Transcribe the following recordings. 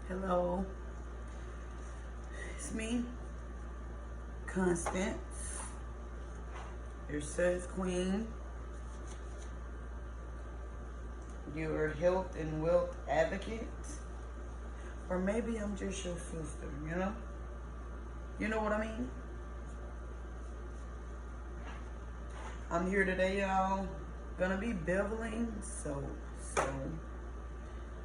Hello, it's me, Constance, your sis queen, your health and wealth advocate, or maybe I'm just your sister, you know? You know what I mean? I'm here today, y'all. Gonna be beveling soap. So,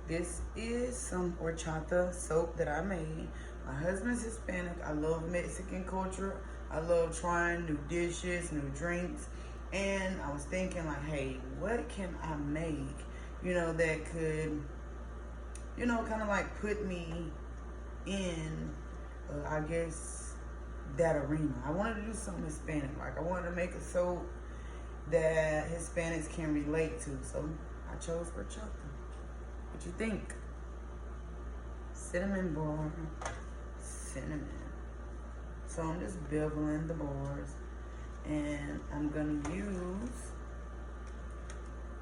this is some horchata soap that I made. My husband's Hispanic. I love Mexican culture. I love trying new dishes, new drinks. And I was thinking like, hey, what can I make, that could, kind of like put me in, I guess, that arena. I wanted to do something Hispanic. Like I wanted to make a soap that Hispanics can relate to. So I chose horchata. What you think? Cinnamon bar. Cinnamon. So I'm just beveling the bars. And I'm going to use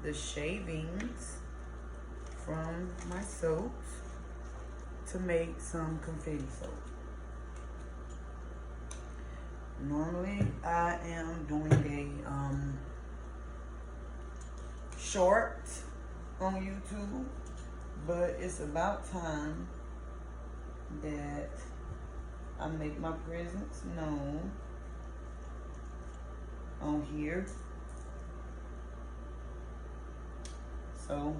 the shavings from my soaps to make some confetti soap. Normally, I am doing a short on YouTube. But it's about time that I make my presence known on here. So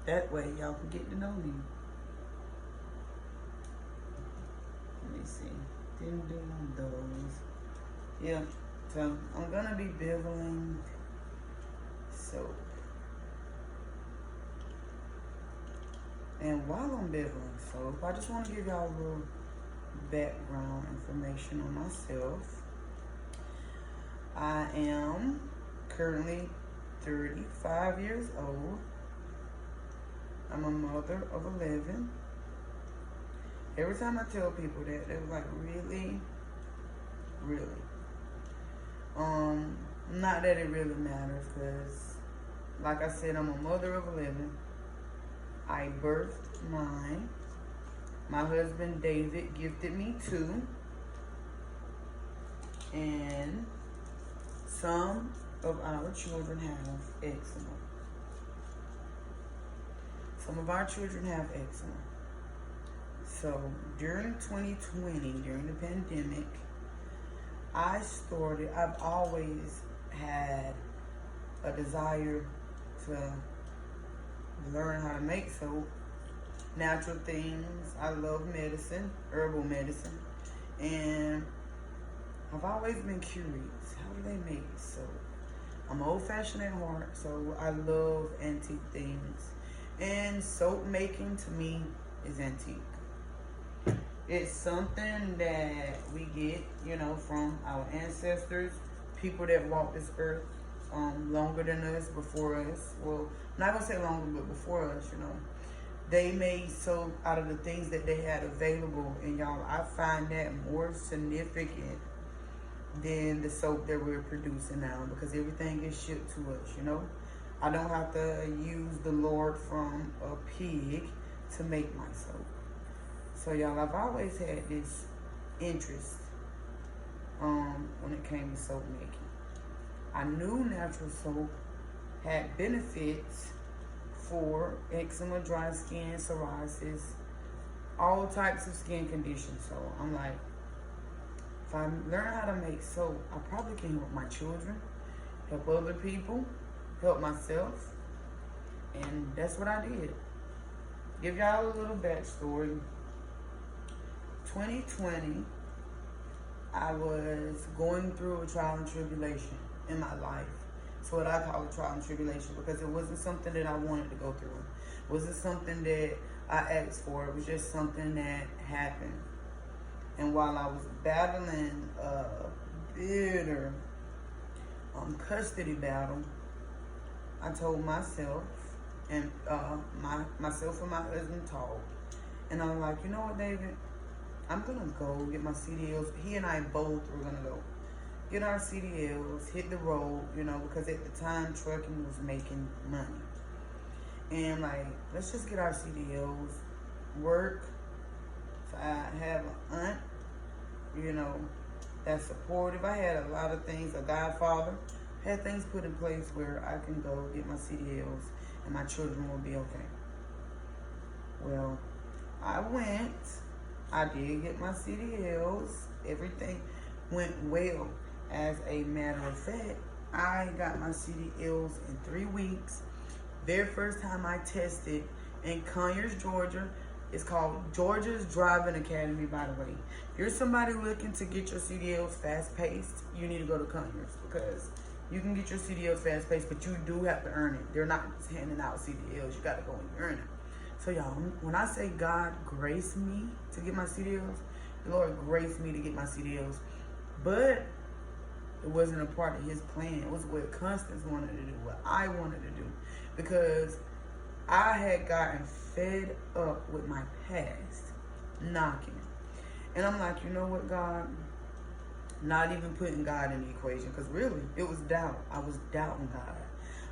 that way y'all can get to know me. Let me see. Didn't do those. Yeah. So I'm gonna be beveling soap. And while I'm beveling soap, I just want to give y'all a little background information on myself. I am currently 35 years old. I'm a mother of 11. Every time I tell people that, they're like, really? Really? Not that it really matters, because like I said, I'm a mother of 11. I birthed 9. My husband David gifted me 2. And some of our children have eczema. Some of our children have eczema. So during 2020, during the pandemic, I've always had a desire to learn how to make soap, natural things. I love medicine, herbal medicine, and I've always been curious, how do they make soap? I'm old-fashioned at heart, so I love antique things, and soap making to me is antique. It's something that we get, from our ancestors, people that walked this earth longer than us, before us. Well, I'm not gonna say longer, but before us, They made soap out of the things that they had available, and y'all, I find that more significant than the soap that we're producing now, because everything is shipped to us, I don't have to use the lard from a pig to make my soap. So y'all, I've always had this interest when it came to soap making. I knew natural soap had benefits for eczema, dry skin, psoriasis, all types of skin conditions. So I'm like, if I learn how to make soap, I probably can help my children, help other people, help myself. And that's what I did. Give y'all a little backstory. 2020, I was going through a trial and tribulation in my life. It's what I call a trial and tribulation, because it wasn't something that I wanted to go through. It wasn't something that I asked for. It was just something that happened. And while I was battling a bitter custody battle, I told myself, and myself and my husband talked, and I was like, you know what, David? I'm gonna go get my CDLs. He and I both were gonna go get our CDLs, hit the road, because at the time trucking was making money. And like, let's just get our CDLs, work. So I have an aunt, you know, that's supportive. I had a lot of things, a godfather, had things put in place where I can go get my CDLs and my children will be okay. Well, I went, I did get my CDLs, everything went well. As a matter of fact, I got my CDLs in 3 weeks. Very first time I tested in Conyers, Georgia. It's called Georgia's Driving Academy, by the way. If you're somebody looking to get your CDLs fast-paced, you need to go to Conyers because you can get your CDLs fast-paced, but you do have to earn it. They're not just handing out CDLs. You got to go and earn it. So, y'all, when I say God graced me to get my CDLs, the Lord graced me to get my CDLs. But it wasn't a part of his plan. It was what Constance wanted to do, what I wanted to do. Because I had gotten fed up with my past knocking. And I'm like, you know what, God? Not even putting God in the equation. Because really, it was doubt. I was doubting God.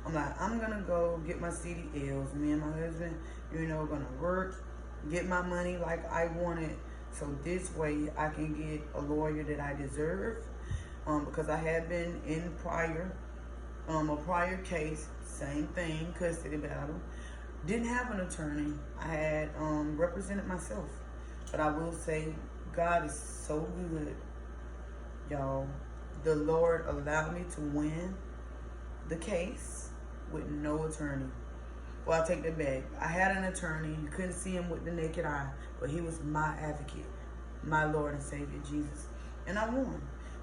I'm like, I'm going to go get my CDLs. Me and my husband, you know, going to work, get my money like I wanted. So this way, I can get a lawyer that I deserve. Because I had been in a prior case, same thing, custody battle. Didn't have an attorney. I had represented myself. But I will say, God is so good, y'all. The Lord allowed me to win the case with no attorney. Well, I'll take that back. I had an attorney. You couldn't see him with the naked eye, but he was my advocate, my Lord and Savior, Jesus. And I won.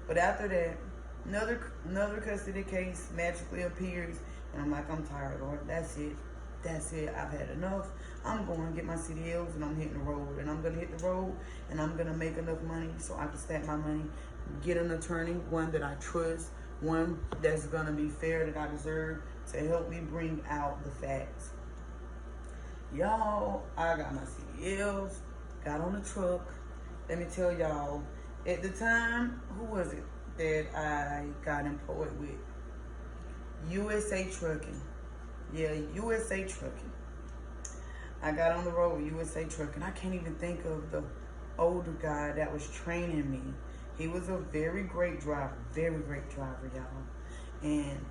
But after that, another custody case magically appears, and I'm like, I'm tired, Lord. That's it. That's it. I've had enough. I'm going to get my CDLs, and I'm hitting the road. And I'm going to hit the road, and I'm going to make enough money so I can stack my money, get an attorney, one that I trust, one that's going to be fair, that I deserve, to help me bring out the facts. Y'all, I got my CDLs, got on the truck. Let me tell y'all, at the time, who was it that I got employed with? USA Trucking. Yeah, USA Trucking. I got on the road with USA Trucking. I can't even think of the older guy that was training me. He was a very great driver, y'all. And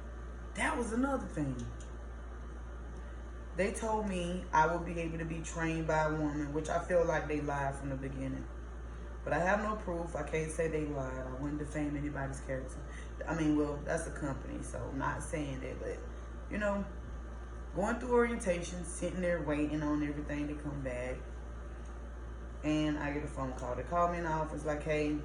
that was another thing. They told me I would be able to be trained by a woman, which I feel like they lied from the beginning. But I have no proof. I can't say they lied. I wouldn't defame anybody's character. I mean, well, that's a company, so I'm not saying that. But, you know, going through orientation, sitting there waiting on everything to come back. And I get a phone call. They call me in the office like, hey,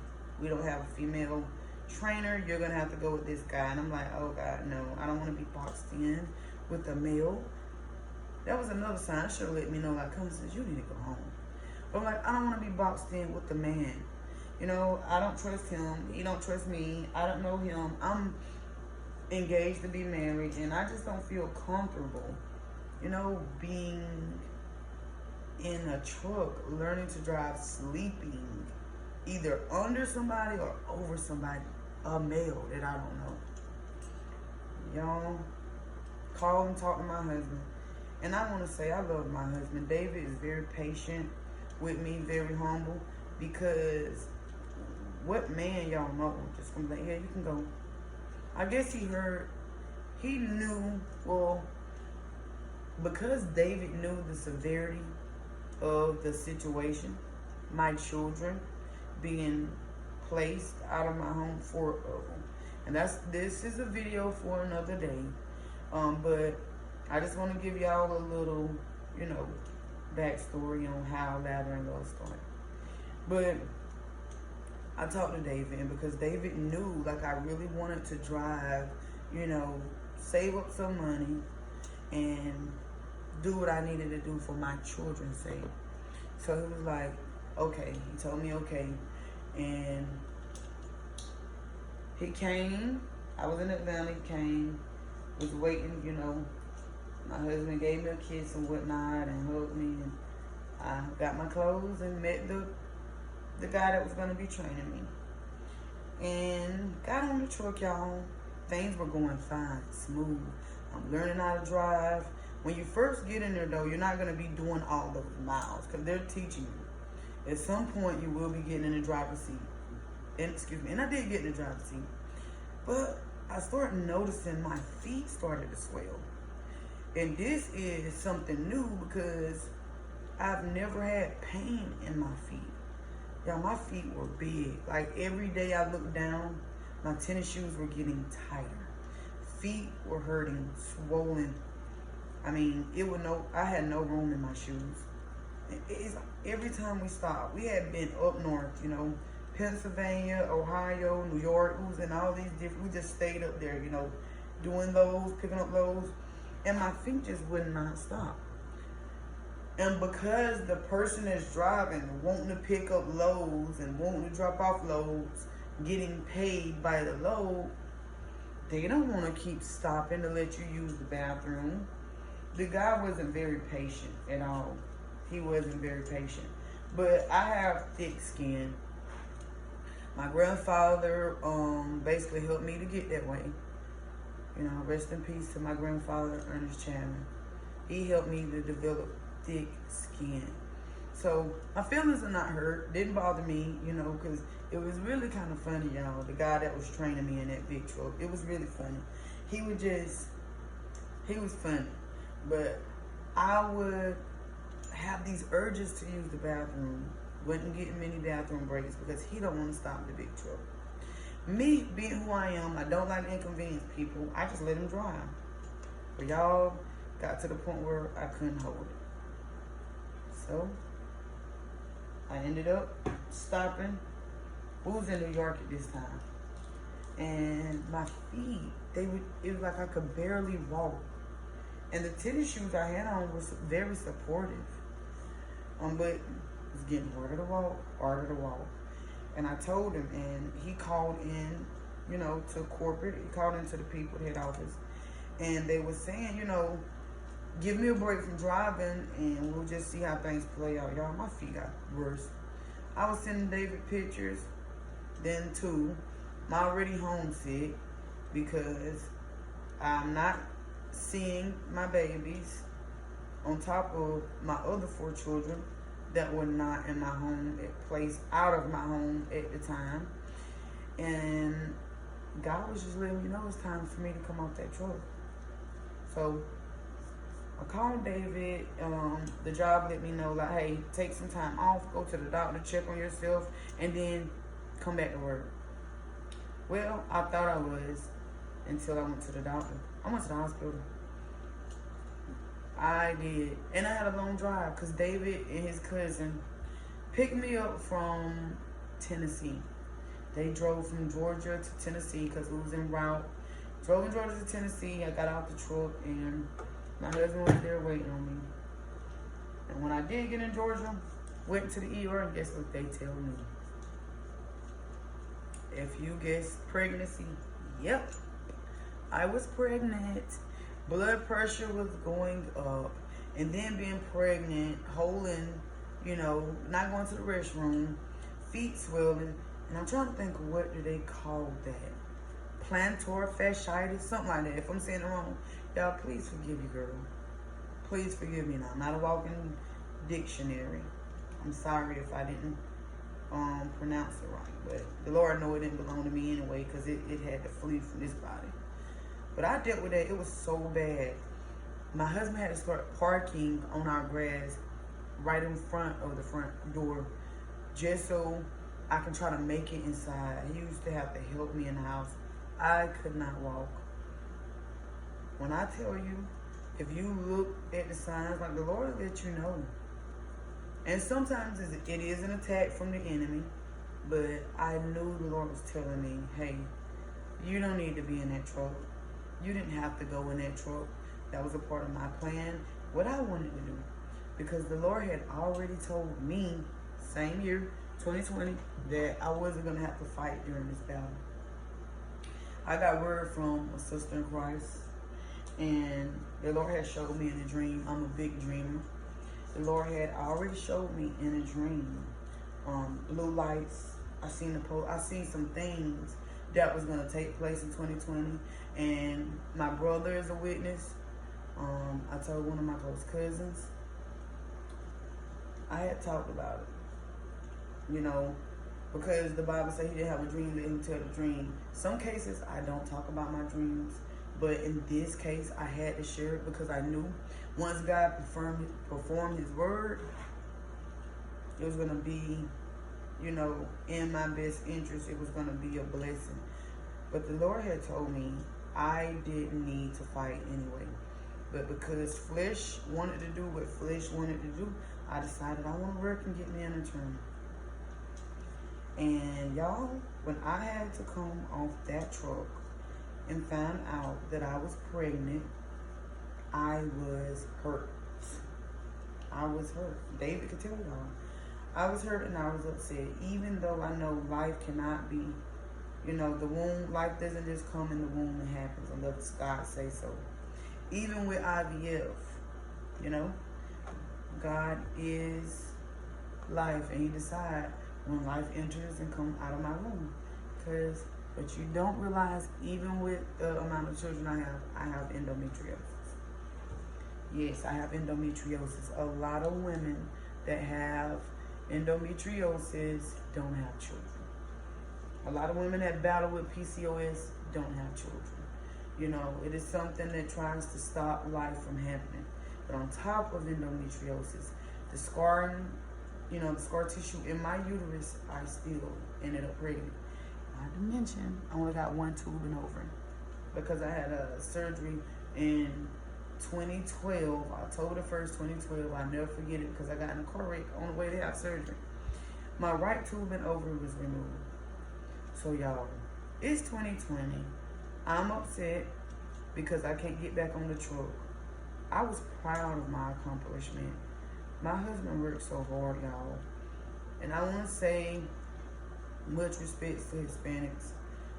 we don't have a female trainer. You're going to have to go with this guy. And I'm like, oh, God, no. I don't want to be boxed in with a male. That was another sign. Should have let me know, like, Constance, you need to go home. But I'm like, I don't want to be boxed in with the man. You know, I don't trust him. He don't trust me. I don't know him. I'm engaged to be married, and I just don't feel comfortable, you know, being in a truck, learning to drive, sleeping, either under somebody or over somebody, a male that I don't know. Y'all, call and talk to my husband. And I want to say I love my husband. David is very patient with me, very humble, because what man y'all know just gonna be like, yeah, you can go. I guess he knew, well, because David knew the severity of the situation, my children being placed out of my home, 4 of them. And this is a video for another day. But I just want to give y'all a little, you know, backstory on how Lather In Love started. But I talked to David, and because David knew, like, I really wanted to drive, you know, save up some money and do what I needed to do for my children's sake. So he was like, okay. He told me okay. And he came. I was in Atlanta. He came. Was waiting, you know. My husband gave me a kiss and whatnot and hugged me. And I got my clothes and met the guy that was going to be training me. And got on the truck, y'all. Things were going fine, smooth. I'm learning how to drive. When you first get in there, though, you're not going to be doing all those miles because they're teaching you. At some point, you will be getting in the driver's seat. And, excuse me, and I did get in the driver's seat. But I started noticing my feet started to swell. And this is something new because I've never had pain in my feet. Y'all, my feet were big. Like every day I looked down, my tennis shoes were getting tighter. Feet were hurting, swollen. I mean, I had no room in my shoes. It's like every time we stopped, we had been up north, you know, Pennsylvania, Ohio, New York, and all these different, we just stayed up there, you know, doing those, picking up those, and my feet just would not stop. And because the person that's driving, wanting to pick up loads and wanting to drop off loads, getting paid by the load, they don't want to keep stopping to let you use the bathroom. The guy wasn't very patient at all. He wasn't very patient. But I have thick skin. My grandfather basically helped me to get that way. You know, rest in peace to my grandfather, Ernest Chapman. He helped me to develop thick skin. So my feelings are not hurt. Didn't bother me, you know, because it was really kind of funny, y'all. The guy that was training me in that big truck, it was really funny. He was funny. But I would have these urges to use the bathroom. Wasn't getting many bathroom breaks because he don't want to stop the big truck. Me being who I am, I don't like to inconvenience people. I just let him drive. But y'all got to the point where I couldn't hold it. So I ended up stopping. We was in New York at this time. And my feet, it was like I could barely walk. And the tennis shoes I had on was very supportive. But it was getting harder to walk. And I told him, and he called in, you know, to corporate. He called into the people at head office. And they were saying, you know, give me a break from driving and we'll just see how things play out. Y'all, my feet got worse. I was sending David pictures, then too. I'm already homesick because I'm not seeing my babies on top of my other 4 children that were not in my home, placed out of my home at the time. And God was just letting me know it's time for me to come off that truck. So I called David. The job let me know, like, hey, take some time off, go to the doctor, check on yourself, and then come back to work. Well, I thought I was until I went to the doctor. I went to the hospital. I did. And I had a long drive because David and his cousin picked me up from Tennessee. They drove from Georgia to Tennessee because we was en route. Drove from Georgia to Tennessee. I got out the truck and my husband was there waiting on me. And when I did get in Georgia, went to the ER, and guess what they tell me? If you guess pregnancy, yep, I was pregnant. Blood pressure was going up. And then being pregnant, holding, you know, not going to the restroom, feet swelling. And I'm trying to think of what do they call that? Plantar fasciitis, something like that. If I'm saying it wrong, y'all, please forgive you, girl. Please forgive me now. I'm not a walking dictionary. I'm sorry if I didn't pronounce it right. But the Lord know it didn't belong to me anyway because it had to flee from this body. But I dealt with that. It was so bad. My husband had to start parking on our grass right in front of the front door just so I can try to make it inside. He used to have to help me in the house. I could not walk. When I tell you, if you look at the signs, like the Lord will let you know. And sometimes it is an attack from the enemy, but I knew the Lord was telling me, hey, you don't need to be in that truck. You didn't have to go in that truck. That was a part of my plan, what I wanted to do. Because the Lord had already told me, same year, 2020, that I wasn't going to have to fight during this battle. I got word from a sister in Christ, and the Lord had showed me in a dream. I'm a big dreamer. The Lord had already showed me in a dream blue lights. I seen some things that was going to take place in 2020, and my brother is a witness. I told one of my close cousins. I had talked about it, because the Bible said he didn't have a dream, let him tell the dream. Some cases I don't talk about my dreams, but in this case I had to share it because I knew once God performed his word, it was going to be, in my best interest. It was going to be a blessing. But the Lord had told me I didn't need to fight anyway. But because flesh wanted to do what flesh wanted to do, I decided I want to work and get me an attorney. And y'all, when I had to come off that truck and find out that I was pregnant, I was hurt. I was hurt. David could tell y'all. I was hurt and I was upset. Even though I know life cannot be, the womb, life doesn't just come in the womb and happens unless God say so. Even with IVF, God is life, and he decides when life enters and comes out of my womb. But you don't realize, even with the amount of children I have endometriosis. Yes, I have endometriosis. A lot of women that have endometriosis don't have children. A lot of women that battle with PCOS don't have children. It is something that tries to stop life from happening. But on top of endometriosis, the scarring, the scar tissue in my uterus, I still ended up pregnant. Not to mention, I only got one tube and over because I had a surgery in 2012, October 1st, 2012. I'll never forget it because I got in a car wreck on the way to have surgery. My right tube and ovary was removed. So y'all, it's 2020. I'm upset because I can't get back on the truck. I was proud of my accomplishment. My husband worked so hard, y'all. And I want to say much respect to Hispanics.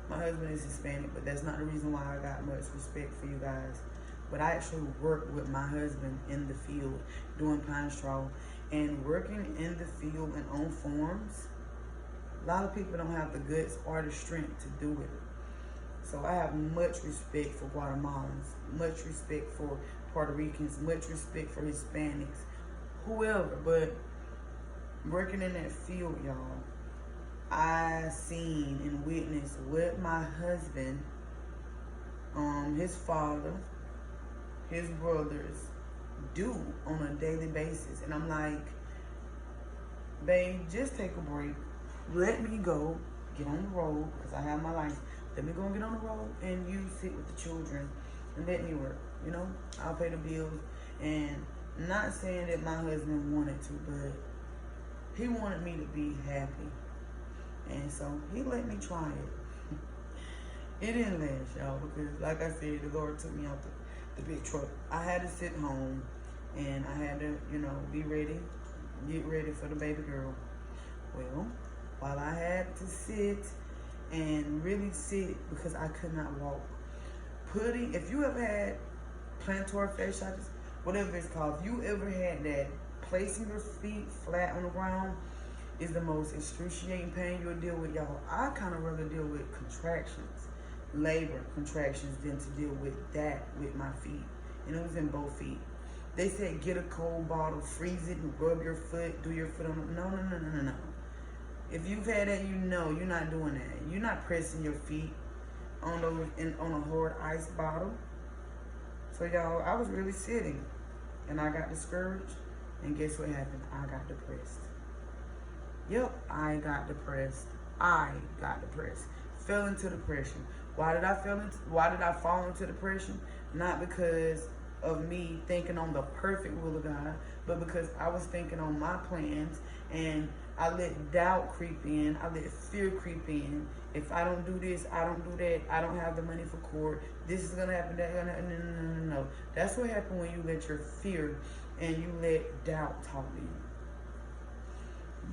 My husband is Hispanic, but that's not the reason why I got much respect for you guys. But I actually worked with my husband in the field doing pine straw. And working in the field and on farms, a lot of people don't have the guts or the strength to do it. So I have much respect for Guatemalans, much respect for Puerto Ricans, much respect for Hispanics, whoever. But working in that field, y'all, I seen and witnessed what my husband, his father, his brothers do on a daily basis. And I'm like, babe, just take a break. Let me go get on the road because I have my life. Let me go and get on the road and you sit with the children and let me work. I'll pay the bills. And not saying that my husband wanted to, but he wanted me to be happy. And so he let me try it. It didn't last, y'all, because like I said, the Lord took me out the big truck. I had to sit home and I had to, be ready, get ready for the baby girl. Well, while I had to sit and really sit because I could not walk. If you ever had plantar fasciitis, whatever it's called, if you ever had that, placing your feet flat on the ground is the most excruciating pain you'll deal with, y'all. I kind of rather deal with contractions, labor contractions, than to deal with that with my feet. And it was in both feet. They said get a cold bottle, freeze it, and rub your foot, do your foot on it. No. If you've had that, you're not doing that. You're not pressing your feet on a hard ice bottle. So y'all, I was really sitting, and I got discouraged. And guess what happened? I got depressed. Yep, I got depressed. Fell into depression. Why did I fall into depression? Not because of me thinking on the perfect will of God, but because I was thinking on my plans, and I let doubt creep in. I let fear creep in. If I don't do this, I don't do that. I don't have the money for court. This is gonna happen. That's gonna happen. No. That's what happened when you let your fear and you let doubt talk to you.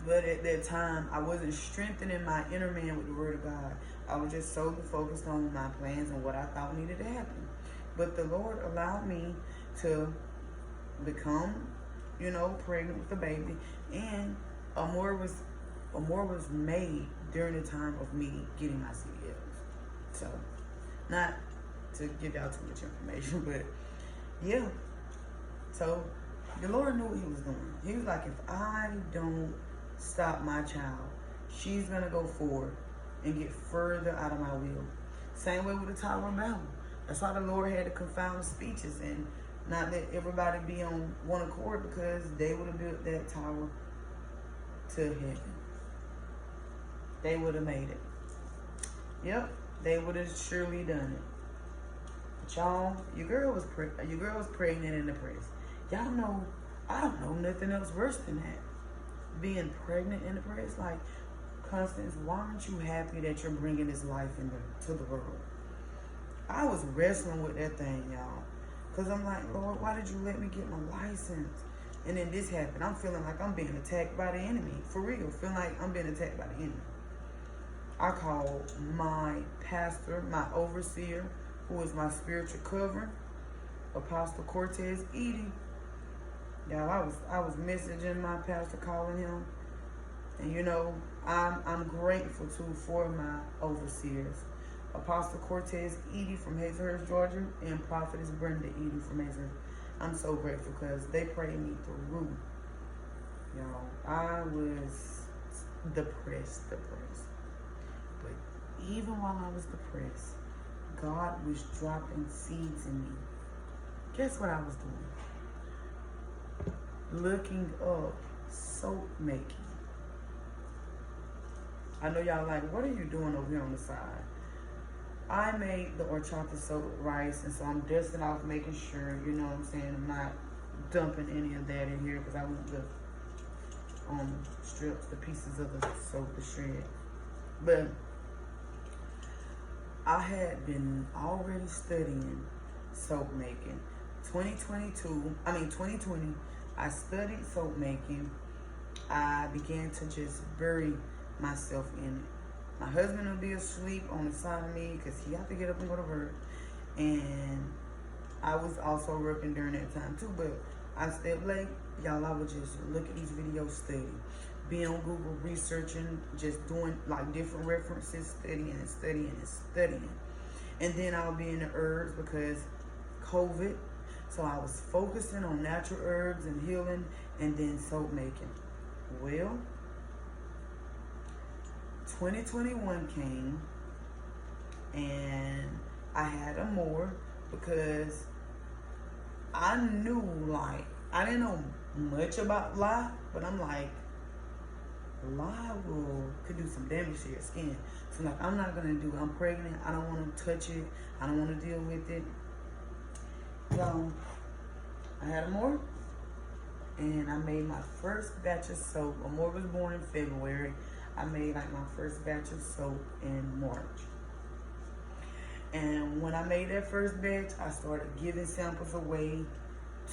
But at that time, I wasn't strengthening my inner man with the word of God. I was just solely focused on my plans and what I thought needed to happen. But the Lord allowed me to become, pregnant with the baby, and a more was made during the time of me getting my CDLs. So, not to give y'all too much information, but Yeah. So the Lord knew what he was doing. He was like, if I don't stop my child, she's going to go forward and get further out of my will. Same way with the Tower of Babel. That's why the Lord had to confound speeches and not let everybody be on one accord, because they would have built that tower to heaven. They would have made it. Yep, they would have surely done it. But y'all, your girl was pregnant and depressed. Y'all know, I don't know nothing else worse than that. Being pregnant and depressed. Like, Constance, why aren't you happy that you're bringing this life to the world? I was wrestling with that thing, y'all. Because I'm like, Lord, why did you let me get my license? And then this happened. I'm feeling like I'm being attacked by the enemy. For real. Feeling like I'm being attacked by the enemy. I called my pastor, my overseer, who is my spiritual covering, Apostle Cortez Edie. Y'all, I was messaging my pastor, calling him. And you know, I'm grateful too for my overseers. Apostle Cortez Edie from Hazelhurst, Georgia, and Prophetess Brenda Edie from Hazelhurst. I'm so grateful because they prayed me through. Y'all, I was depressed. But even while I was depressed, God was dropping seeds in me. Guess what I was doing? Looking up soap making. I know y'all like, what are you doing over here on the side? I made the horchata soap with rice, and so I'm dusting off, making sure, you know what I'm saying, I'm not dumping any of that in here, because I want the strips, the pieces of the soap to shred. But I had been already studying soap making. 2020, I studied soap making. I began to just bury myself in it. My husband would be asleep on the side of me because he had to get up and go to work. And I was also working during that time too, but I stayed late. Y'all, I would just look at these videos, study. Be on Google researching, just doing like different references, studying. And then I'll be in the herbs because COVID. So I was focusing on natural herbs and healing, and then soap making. Well, 2021 came, and I had a more because I knew, like, I didn't know much about lye, but I'm like, lye could do some damage to your skin. So like, I'm not gonna do it. I'm pregnant. I don't want to touch it. I don't want to deal with it. So I had a more, and I made my first batch of soap. Amore was born in February. I made like my first batch of soap in March. And when I made that first batch, I started giving samples away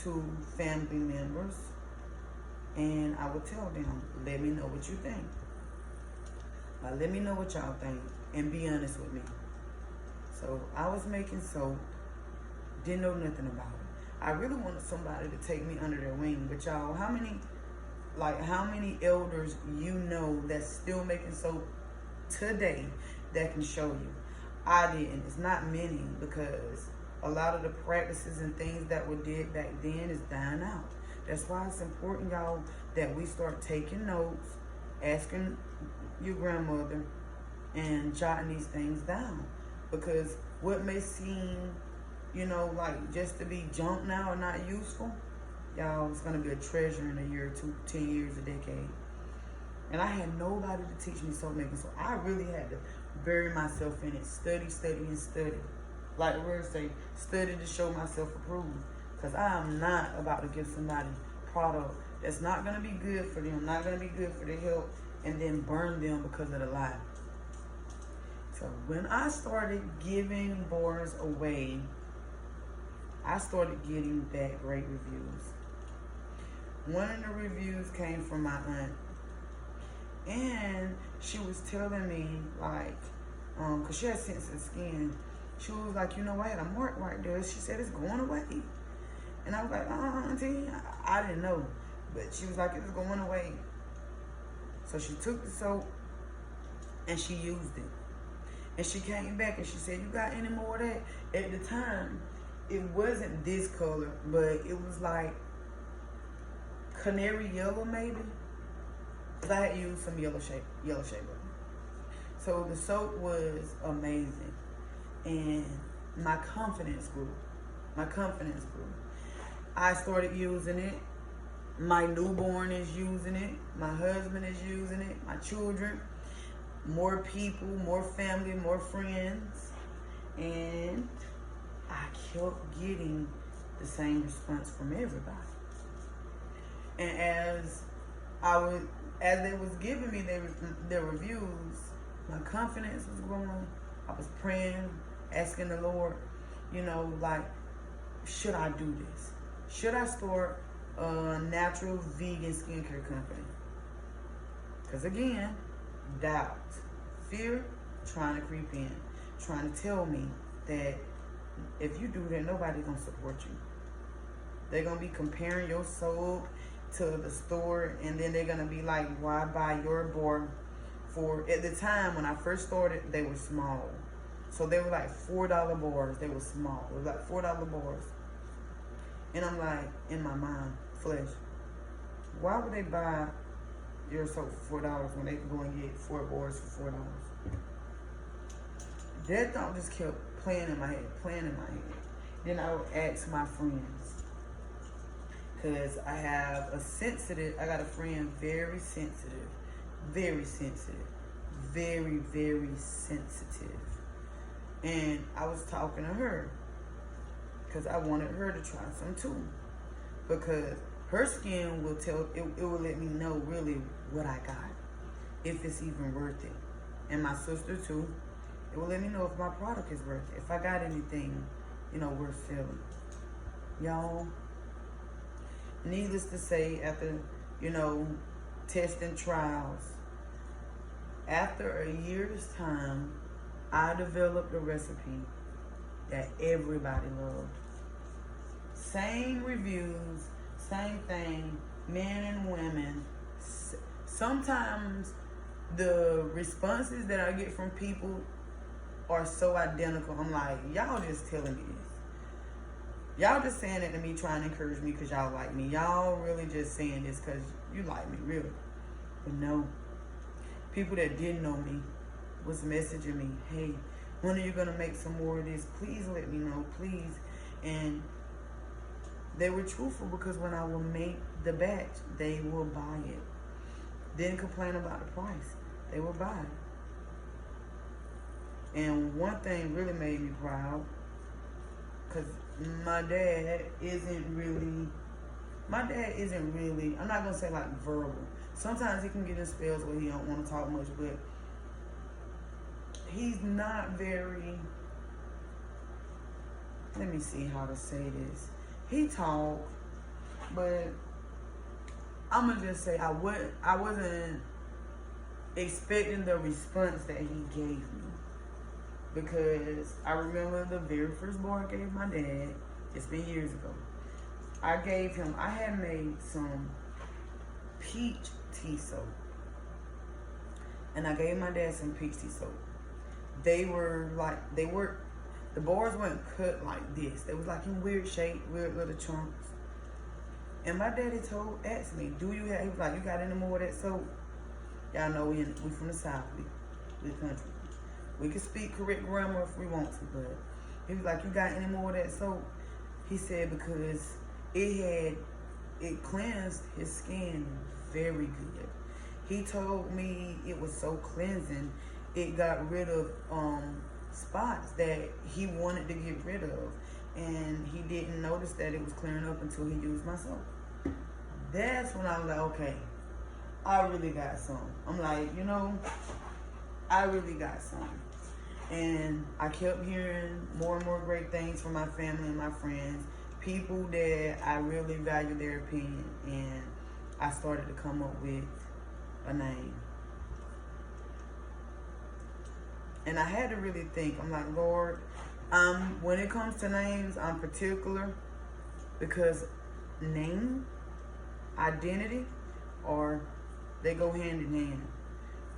to family members. And I would tell them, let me know what you think. Let me know what y'all think and be honest with me. So I was making soap, didn't know nothing about it. I really wanted somebody to take me under their wing, but y'all, how many elders you know that's still making soap today that can show you? I didn't. It's not many, because a lot of the practices and things that were did back then is dying out. That's why it's important, y'all, that we start taking notes, asking your grandmother, and jotting these things down. Because what may seem, you know, like just to be junk now or not useful, y'all, it's going to be a treasure in a year or two, 10 years, a decade. And I had nobody to teach me soap making, so I really had to bury myself in it. Study. Like the words say, study to show myself approved. Because I am not about to give somebody product that's not going to be good for them, not going to be good for their health, and then burn them because of the lie. So when I started giving bars away, I started getting back great reviews. One of the reviews came from my aunt. And she was telling me, like, because she had sensitive skin, she was like, you know, I had a mark right there. She said, it's going away. And I was like, auntie, I didn't know. But she was like, it's going away. So she took the soap and she used it. And she came back and she said, you got any more of that? At the time, it wasn't this color, but it was like canary yellow maybe. Cause I had used some yellow shea butter. So the soap was amazing, and my confidence grew. I started using it. My newborn is using it. My husband is using it. My children, more people, more family, more friends, and I kept getting the same response from everybody. And as they was giving me their reviews, my confidence was growing. I was praying, asking the Lord, like, should I do this? Should I start a natural vegan skincare company? Because again, doubt, fear, trying to creep in, trying to tell me that if you do that, nobody's gonna support you. They're gonna be comparing your soap to the store, and then they're gonna be like, why buy your bar for, at the time when I first started, they were small. So they were like $4 bars. They were small. It was like $4 bars. And I'm like, in my mind, flesh, why would they buy your soap for $4 when they can go and get 4 bars for $4? That thought just kept playing in my head. Then I would ask my friends, because I got a friend very sensitive, very sensitive. And I was talking to her because I wanted her to try some too, because her skin will it will let me know really what I got, if it's even worth it. And my sister too, it will let me know if my product is worth it, if I got anything, worth selling. Y'all, needless to say, after, testing trials, after a year's time, I developed a recipe that everybody loved. Same reviews, same thing, men and women. Sometimes the responses that I get from people are so identical. I'm like, y'all just telling me this. Y'all just saying it to me, trying to encourage me because y'all like me. Y'all really just saying this because you like me, really. But no. People that didn't know me was messaging me, hey, when are you going to make some more of this? Please let me know, please. And they were truthful, because when I will make the batch, they will buy it. Didn't complain about the price. They will buy it. And one thing really made me proud, because my dad isn't really, I'm not going to say like verbal. Sometimes he can get in spells where he don't want to talk much, but he's not very, let me see how to say this. He talk, but I'm going to just say I wasn't expecting the response that he gave me. Because I remember the very first bar I gave my dad, it's been years ago. I had made some peach tea soap. And I gave my dad some peach tea soap. The bars weren't cut like this. They was like in weird shape, weird little chunks. And my daddy asked me, he was like, you got any more of that soap? Y'all know we from the South, we country. We can speak correct grammar if we want to, but he was like, you got any more of that soap? He said because it cleansed his skin very good. He told me it was so cleansing, it got rid of spots that he wanted to get rid of. And he didn't notice that it was clearing up until he used my soap. That's when I was like, okay, I really got some. I'm like, I really got some. And I kept hearing more and more great things from my family and my friends, people that I really value their opinion, and I started to come up with a name. And I had to really think. I'm like, Lord, when it comes to names, I'm particular, because name, identity, they go hand in hand.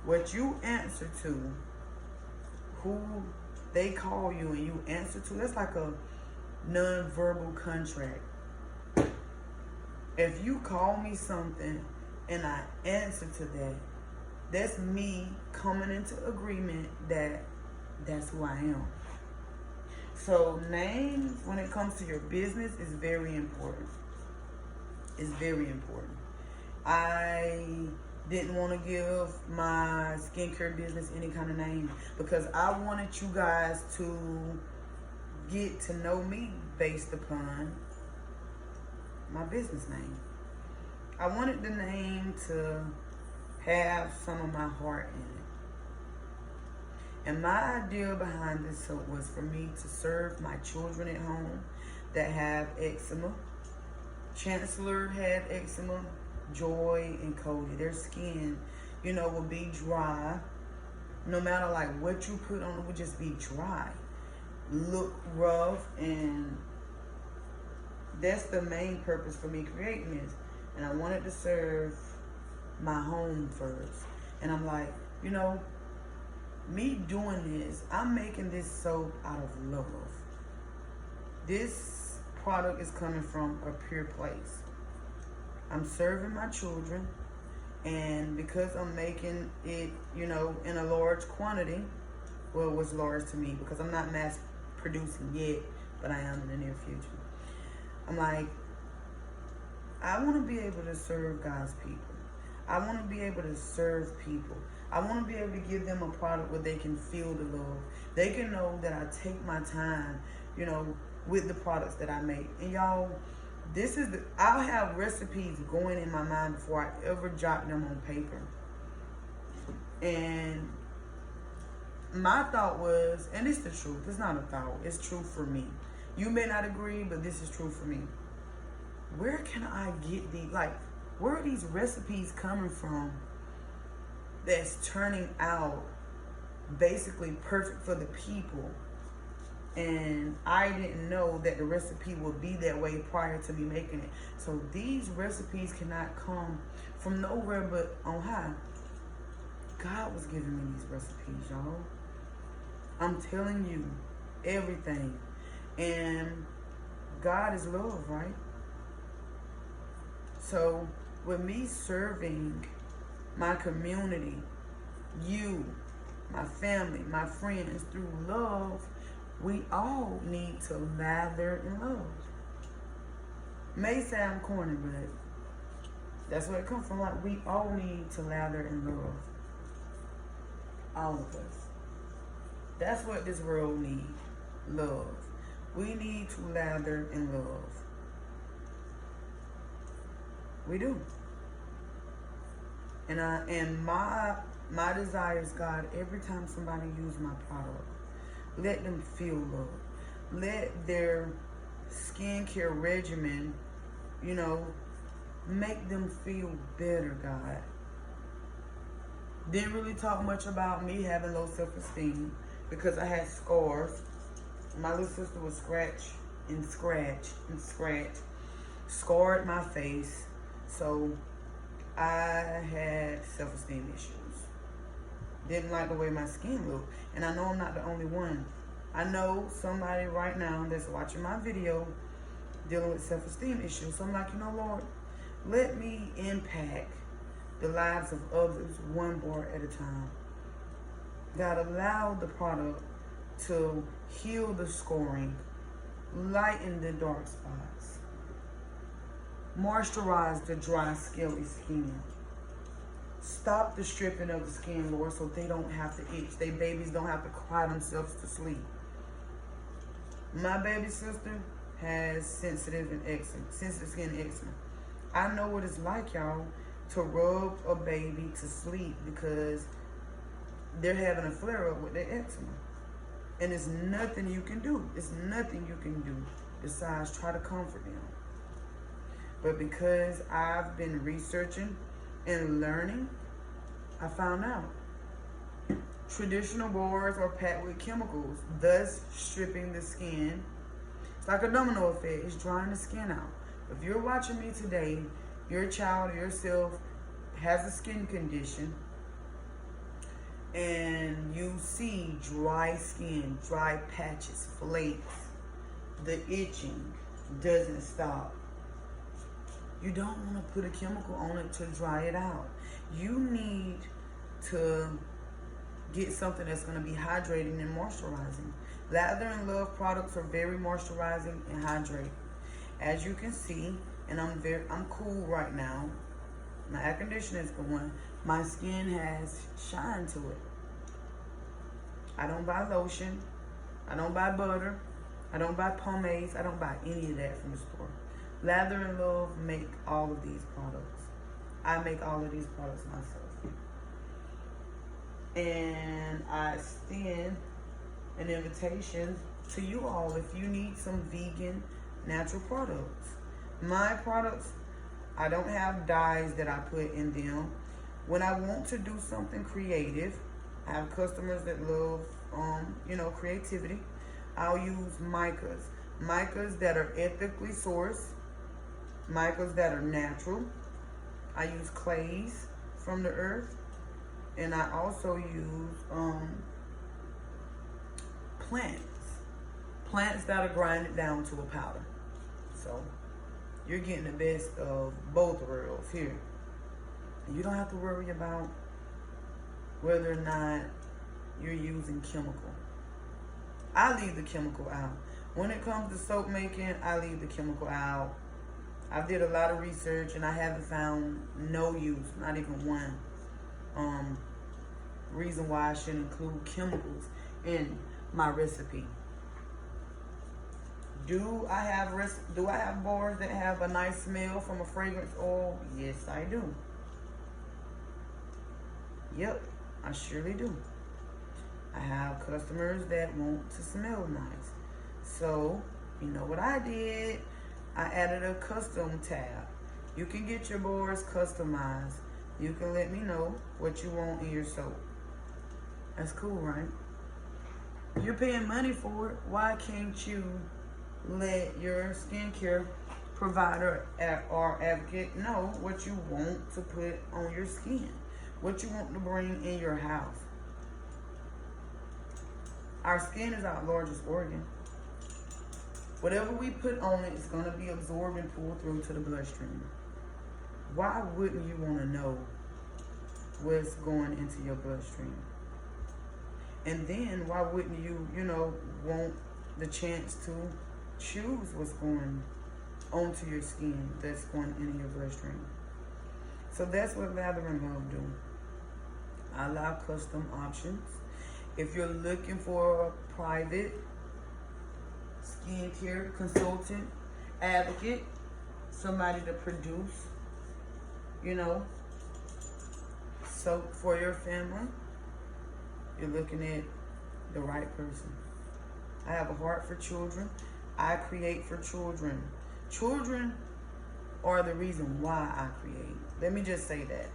What you answer to, who they call you and you answer to, that's like non-verbal contract. If you call me something and I answer to that, that's me coming into agreement that that's who I am. So names, when it comes to your business, is very important. It's very important. I didn't want to give my skincare business any kind of name because I wanted you guys to get to know me based upon my business name. I wanted the name to have some of my heart in it. And my idea behind this was for me to serve my children at home that have eczema. Chancellor had eczema, Joy and Cody. Their skin, will be dry. No matter like what you put on it, would just be dry. Look rough, and that's the main purpose for me creating this. And I wanted to serve my home first. And I'm like, me doing this, I'm making this soap out of love. This product is coming from a pure place. I'm serving my children, and because I'm making it, in a large quantity, well, it was large to me because I'm not mass producing yet, but I am in the near future. I'm like, I want to be able to serve God's people. I want to be able to serve people. I want to be able to give them a product where they can feel the love. They can know that I take my time, with the products that I make. And y'all, I'll have recipes going in my mind before I ever jot them on paper. And my thought was, and it's the truth, it's not a thought, it's true for me. You may not agree, but this is true for me. Where can I get these, where are these recipes coming from that's turning out basically perfect for the people? And I didn't know that the recipe would be that way prior to me making it. So these recipes cannot come from nowhere but on high. God was giving me these recipes, y'all. I'm telling you everything. And God is love, right? So with me serving my community, you, my family, my friends, through love, we all need to lather in love. May sound corny, but that's where it comes from. Like, we all need to lather in love. All of us. That's what this world needs. Love. We need to lather in love. We do. And my desire is, God, every time somebody uses my product, let them feel love. Let their skincare regimen, make them feel better, God. Didn't really talk much about me having low self-esteem because I had scars. My little sister was scratch, scarred my face. So I had self-esteem issues. Didn't like the way my skin looked. And I know I'm not the only one. I know somebody right now that's watching my video dealing with self-esteem issues. So I'm like, Lord, let me impact the lives of others one bar at a time. God, allow the product to heal the scoring, lighten the dark spots, moisturize the dry, scaly skin. Stop the stripping of the skin, Lord, so they don't have to itch. They babies don't have to cry themselves to sleep. My baby sister has sensitive skin eczema. I know what it's like, y'all, to rub a baby to sleep because they're having a flare-up with their eczema. And there's nothing you can do. There's nothing you can do besides try to comfort them. But because I've been researching and learning, I found out traditional bars are packed with chemicals, thus stripping the skin. It's like a domino effect. It's drying the skin out. If you're watching me today, your child, yourself, has a skin condition, and you see dry skin, dry patches, flakes, the itching doesn't stop. You don't want to put a chemical on it to dry it out. You need to get something that's going to be hydrating and moisturizing. Lather In Love products are very moisturizing and hydrating. As you can see, and I'm cool right now. My air conditioner is going. My skin has shine to it. I don't buy lotion. I don't buy butter. I don't buy pomades. I don't buy any of that from the store. Lather In Love make all of these products. I make all of these products myself. And I extend an invitation to you all if you need some vegan natural products. My products, I don't have dyes that I put in them. When I want to do something creative, I have customers that love, creativity. I'll use micas. Micas that are ethically sourced. Micas that are natural. I use clays from the earth. And I also use plants. Plants that are grinded down to a powder. So you're getting the best of both worlds here. You don't have to worry about whether or not you're using chemical. I leave the chemical out. When it comes to soap making, I leave the chemical out. I did a lot of research and I haven't found no use, not even one reason why I should include chemicals in my recipe. Do I have bars that have a nice smell from a fragrance oil? Yes, I do. Yep, I surely do. I have customers that want to smell nice. So, you know what I did? I added a custom tab. You can get your bars customized. You can let me know what you want in your soap. That's cool, right? You're paying money for it. Why can't you let your skincare provider or advocate know what you want to put on your skin? What you want to bring in your house? Our skin is our largest organ. Whatever we put on it is going to be absorbed and pulled through to the bloodstream. Why wouldn't you want to know what's going into your bloodstream? And then why wouldn't you, want the chance to choose what's going onto your skin that's going into your bloodstream? So that's what Lather In Love do. I allow custom options. If you're looking for a private skincare consultant, advocate, somebody to produce, soap for your family, you're looking at the right person. I have a heart for children. I create for children. Children are the reason why I create. Let me just say that.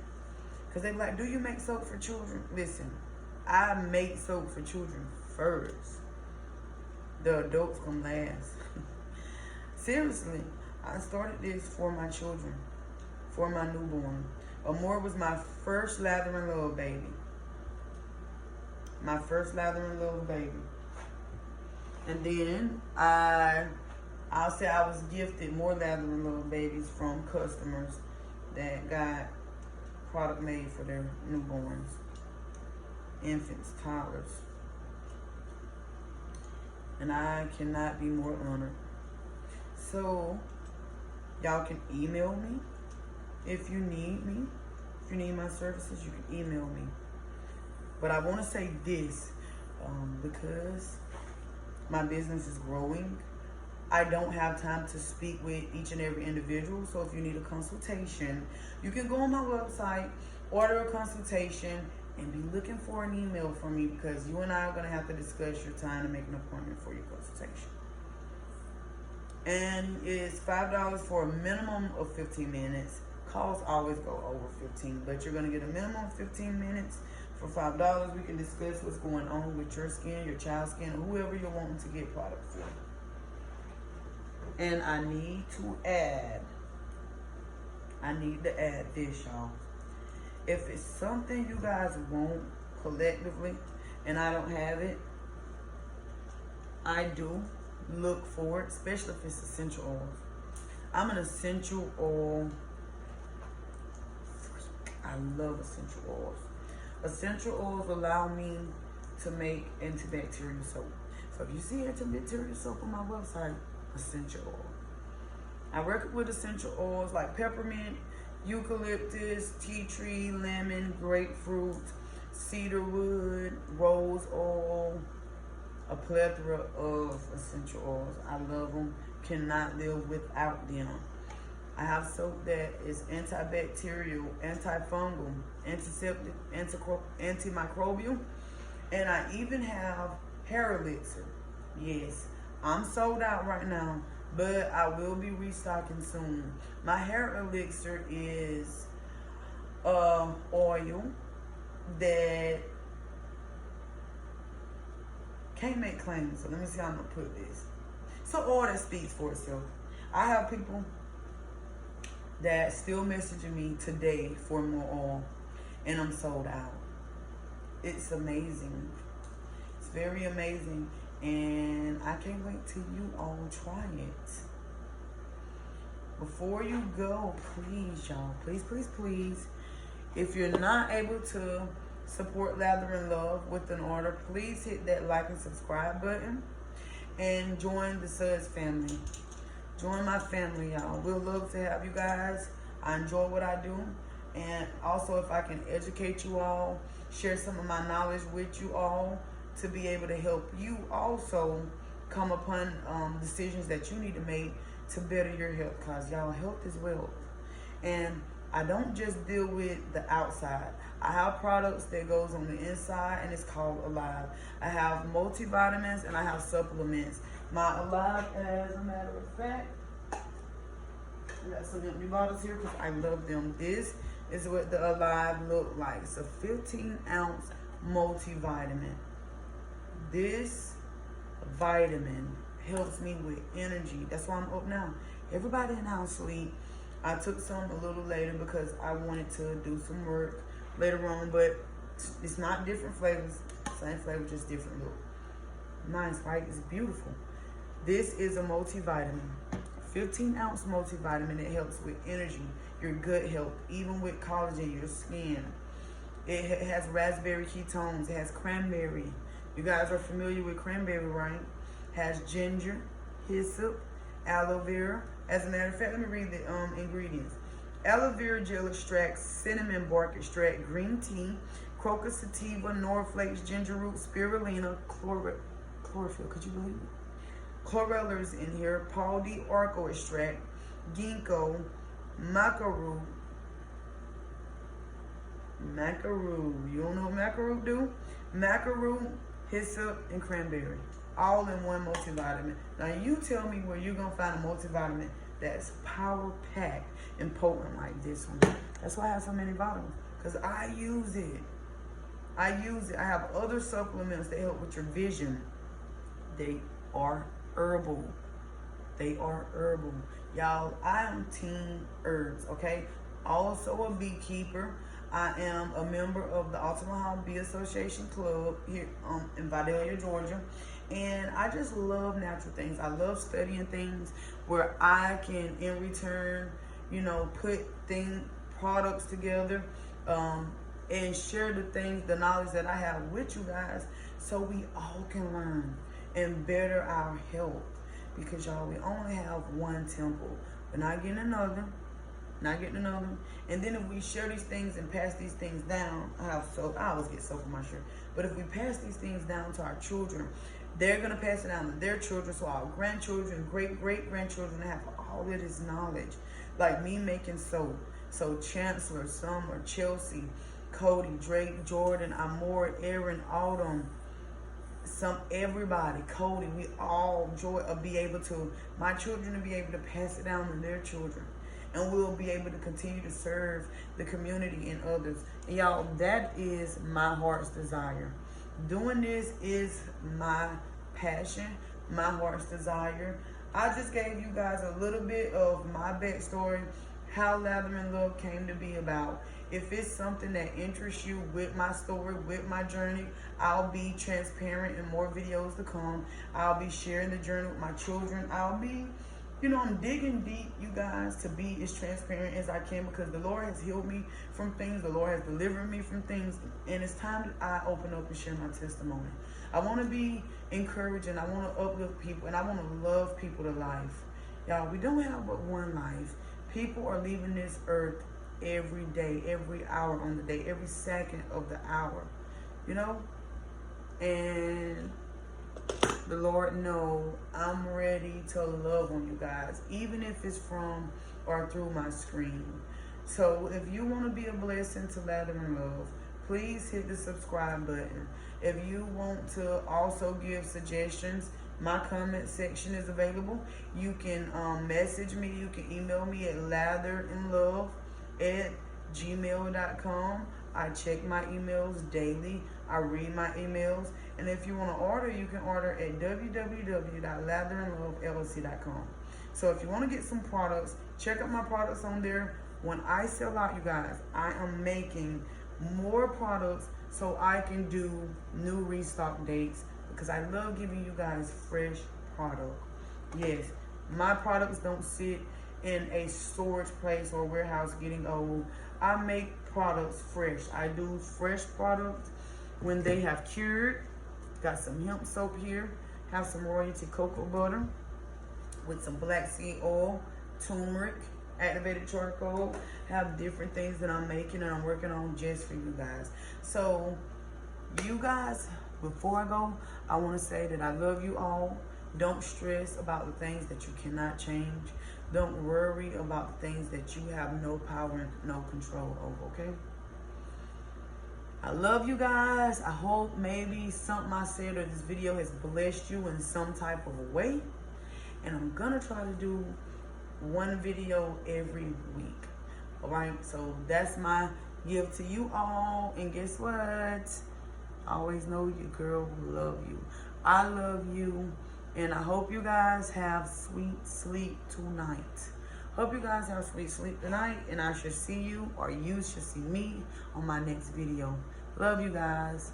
Because they're like, do you make soap for children? Listen, I make soap for children first. The adults come last. Seriously, I started this for my children, for my newborn. Amore was my first Lather In Love baby. My first Lather In Love baby. And then I'll say I was gifted more Lather In Love babies from customers that got product made for their newborns, infants, toddlers. And I cannot be more honored. So, y'all can email me if you need me. If you need my services, you can email me. But I want to say this, because my business is growing, I don't have time to speak with each and every individual. So if you need a consultation, you can go on my website, order a consultation, and be looking for an email from me, because you and I are going to have to discuss your time to make an appointment for your consultation. And it's $5 for a minimum of 15 minutes. Calls always go over 15, but you're going to get a minimum of 15 minutes for $5. We can discuss what's going on with your skin, your child's skin, or whoever you're wanting to get product for. And I need to add this, y'all. If it's something you guys want collectively and I don't have it, I do look for it, especially if it's essential oils. I'm an essential oil. I love essential oils. Essential oils allow me to make antibacterial soap. So if you see antibacterial soap on my website, essential oil. I work with essential oils like peppermint, eucalyptus, tea tree, lemon, grapefruit, cedarwood, rose oil, a plethora of essential oils. I love them, cannot live without them. I have soap that is antibacterial, antifungal, antiseptic, antimicrobial, and I even have hair elixir. Yes, I'm sold out right now, but I will be restocking soon. My hair elixir is oil that can't make claims. So let me see how I'm gonna put this. It's an oil that speaks for itself. I have people that still messaging me today for more oil, and I'm sold out. It's amazing. It's very amazing, and I can't wait till you all try it. Before you go, please, y'all, please, if you're not able to support Lather In Love with an order, please hit that like and subscribe button and join the Suds family. Join my family, y'all. We'll love to have you guys. I enjoy what I do. And also, if I can educate you all, share some of my knowledge with you all to be able to help you also come upon decisions that you need to make to better your health. Because, y'all, health is wealth. And I don't just deal with the outside. I have products that goes on the inside, and it's called Alive. I have multivitamins and I have supplements. My Alive, as a matter of fact, I got some empty bottles here because I love them. This is what the Alive look like. It's a 15-ounce multivitamin. This vitamin helps me with energy. That's why I'm up now. Everybody in the house sleep. I took some a little later because I wanted to do some work later on, but it's not different flavors. Same flavor, just different look. Nice, right? It's beautiful. This is a multivitamin. 15-ounce multivitamin that helps with energy, your gut health, even with collagen, your skin. It has raspberry ketones. It has cranberry. You guys are familiar with cranberry, right? Has ginger, hyssop, aloe vera. As a matter of fact, let me read the ingredients. Aloe vera gel extract, cinnamon bark extract, green tea, crocus sativa, norflakes, ginger root, spirulina, chlorophyll, could you believe it? Chlorella is in here, Paul D. Arco extract, ginkgo, macaroon. You don't know what macaroon do? Macaroon, hyssop, and cranberry. All in one multivitamin. Now you tell me where you're gonna find a multivitamin that's power packed and potent like this one. That's why I have so many bottles, because I use it. I have other supplements that help with your vision. They are herbal. Y'all, I am team herbs, okay? Also a beekeeper. I am a member of the Altamont Bee Association Club here in Vidalia, Georgia. And I just love natural things. I love studying things where I can, in return, you know, put products together and share the knowledge that I have with you guys so we all can learn and better our health. Because, y'all, we only have one temple. We're not getting another. And then if we share these things and pass these things down, I always get soap on my shirt. But if we pass these things down to our children, they're going to pass it down to their children, so our grandchildren, great-great-grandchildren have all of this knowledge. Like me making soap. So Chancellor, Summer, Chelsea, Cody, Drake, Jordan, Amor, Aaron, Autumn, everybody, Cody, we all my children will be able to pass it down to their children. And we'll be able to continue to serve the community and others. And y'all, that is my heart's desire. Doing this is my passion, my heart's desire. I just gave you guys a little bit of my backstory, how Lather In Love came to be about. If it's something that interests you with my story, with my journey, I'll be transparent in more videos to come. I'll be sharing the journey with my children. I'll be, you know, I'm digging deep, you guys, to be as transparent as I can, because the Lord has healed me from things. The Lord has delivered me from things. And it's time that I open up and share my testimony. I want to be encouraging. I want to uplift people. And I want to love people to life. Y'all, we don't have but one life. People are leaving this earth every day, every hour on the day, every second of the hour, you know? And the Lord know I'm ready to love on you guys, even if it's from or through my screen. So if you want to be a blessing to Lather In Love, please hit the subscribe button. If you want to also give suggestions, my comment section is available. You can message me. You can email me at latherinlove@gmail.com. I check my emails daily. I read my emails. And if you want to order, you can order at www.latherinlovellc.com. So if you want to get some products, check out my products on there. When I sell out, you guys, I am making more products so I can do new restock dates, because I love giving you guys fresh product. Yes, my products don't sit in a storage place or warehouse getting old. I make products fresh. I do fresh products when they have cured. Got some hemp soap here. Have some royalty cocoa butter with some black seed oil, turmeric, activated charcoal. Have different things that I'm making and I'm working on just for you guys. So you guys, before I go, I want to say that I love you all. Don't stress about the things that you cannot change. Don't worry about the things that you have no power and no control over, okay? I love you guys. I hope maybe something I said or this video has blessed you in some type of a way. And I'm gonna try to do one video every week. All right, so that's my gift to you all. And guess what? I always know your girl will love you. I love you. And I hope you guys have sweet sleep tonight. Hope you guys have sweet sleep tonight. And I should see you, or you should see me, on my next video. Love you guys.